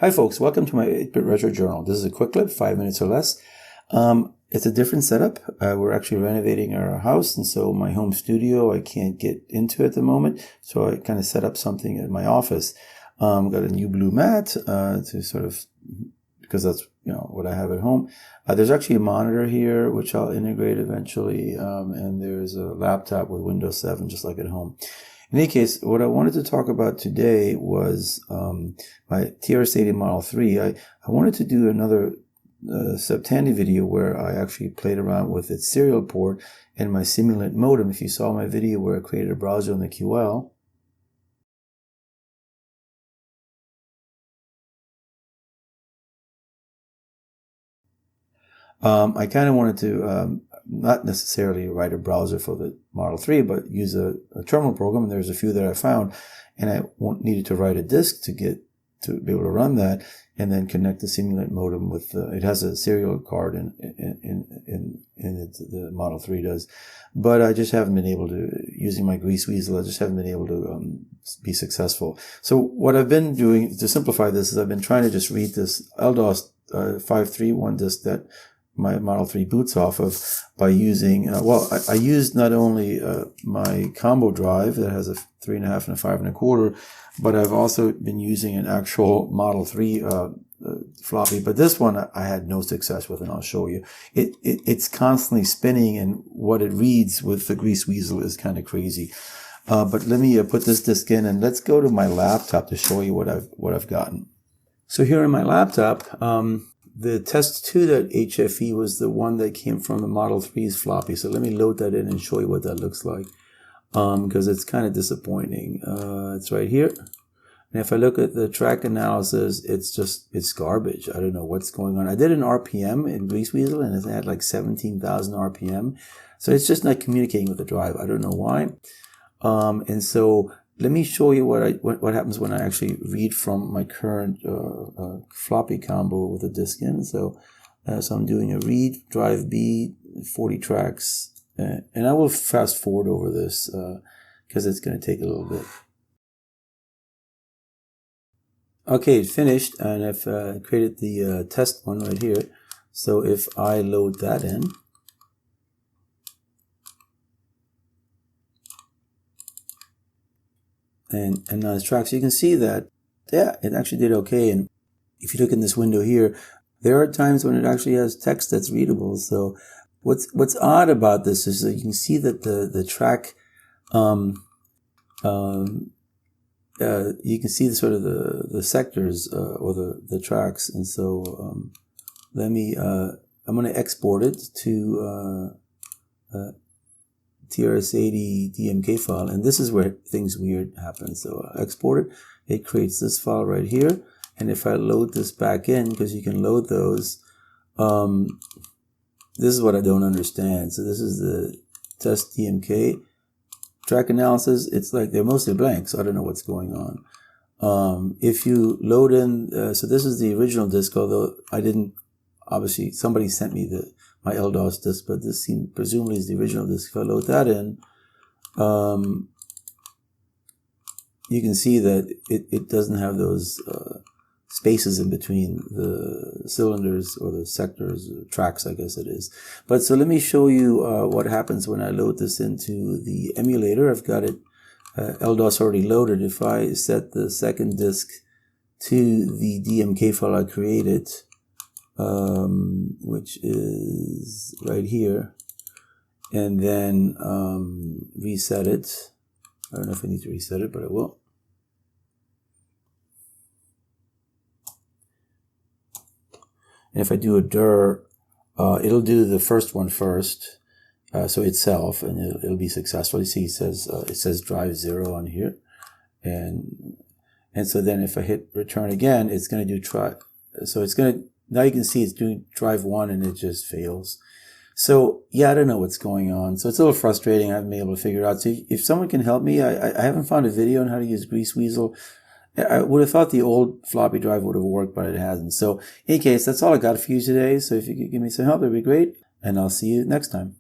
Hi folks, welcome to my 8-Bit Retro Journal. This is a quick clip, 5 minutes or less. It's a different setup. We're actually renovating our house, and so my home studio I can't get into at the moment, so I kind of set up something at my office. Got a new blue mat to sort of, because that's what I have at home. There's actually a monitor here which I'll integrate eventually, and there's a laptop with Windows 7 just like at home. In any case, what I wanted to talk about today was my TRS-80 Model 3. I wanted to do another Septani video where I actually played around with its serial port and my Simulant modem. If you saw my video where I created a browser on the QL, I kind of wanted to not necessarily write a browser for the Model 3, but use a terminal program. And there's a few that I found, and I needed to write a disk to be able to run that, and then connect the Simulant modem with it has a serial card in it, the Model 3 does. But I just haven't been able to, using my Greaseweazle, I just haven't been able to be successful. So what I've been doing to simplify this is I've been trying to just read this LDOS 531 disk that my Model 3 boots off of by using, I used not only my combo drive that has a 3.5 and a 5 1/4, but I've also been using an actual Model 3 floppy. But this one I had no success with, and I'll show you. It's constantly spinning, and what it reads with the Greaseweazle is kind of crazy. But let me put this disk in, and let's go to my laptop to show you what I've gotten. So here in my laptop, the test2.hfe was the one that came from the Model 3's floppy. So let me load that in and show you what that looks like, because it's kind of disappointing. It's right here. And if I look at the track analysis, it's garbage. I don't know what's going on. I did an RPM in Greaseweazle, and it had like 17,000 RPM. So it's just not communicating with the drive. I don't know why. And so let me show you what happens when I actually read from my current floppy combo with a disk in. So I'm doing a read, drive B, 40 tracks, and I will fast forward over this because it's going to take a little bit. Okay, it finished, and I've created the test one right here. So if I load that in, and now it's tracked. So you can see that, yeah, it actually did okay. And if you look in this window here, there are times when it actually has text that's readable. So what's odd about this is that you can see that the track, you can see the sort of the sectors or the tracks. And so I'm going to export it to TRS-80 DMK file, and this is where things weird happen. So I export it, it creates this file right here, and if I load this back in, because you can load those, this is what I don't understand. So this is the test DMK track analysis. It's like they're mostly blank, so I don't know what's going on. If you load in, so this is the original disk, although I didn't, obviously somebody sent me my LDOS disk, but this presumably is the original disk. If I load that in, you can see that it doesn't have those spaces in between the cylinders or the sectors, or tracks, I guess it is. But so let me show you what happens when I load this into the emulator. I've got it LDOS already loaded. If I set the second disk to the DMK file I created, which is right here, and then reset it. I don't know if I need to reset it, but I will. And if I do a dir, it'll do the first one first, so itself, and it'll be successful. You see, it says drive 0 on here, and so then if I hit return again, it's going to do try. So it's going to. Now you can see it's doing drive 1 and it just fails. So yeah, I don't know what's going on. So it's a little frustrating. I haven't been able to figure it out. So if someone can help me, I haven't found a video on how to use Greaseweazle. I would have thought the old floppy drive would have worked, but it hasn't. So in any case, that's all I got for you today. So if you could give me some help, that'd be great. And I'll see you next time.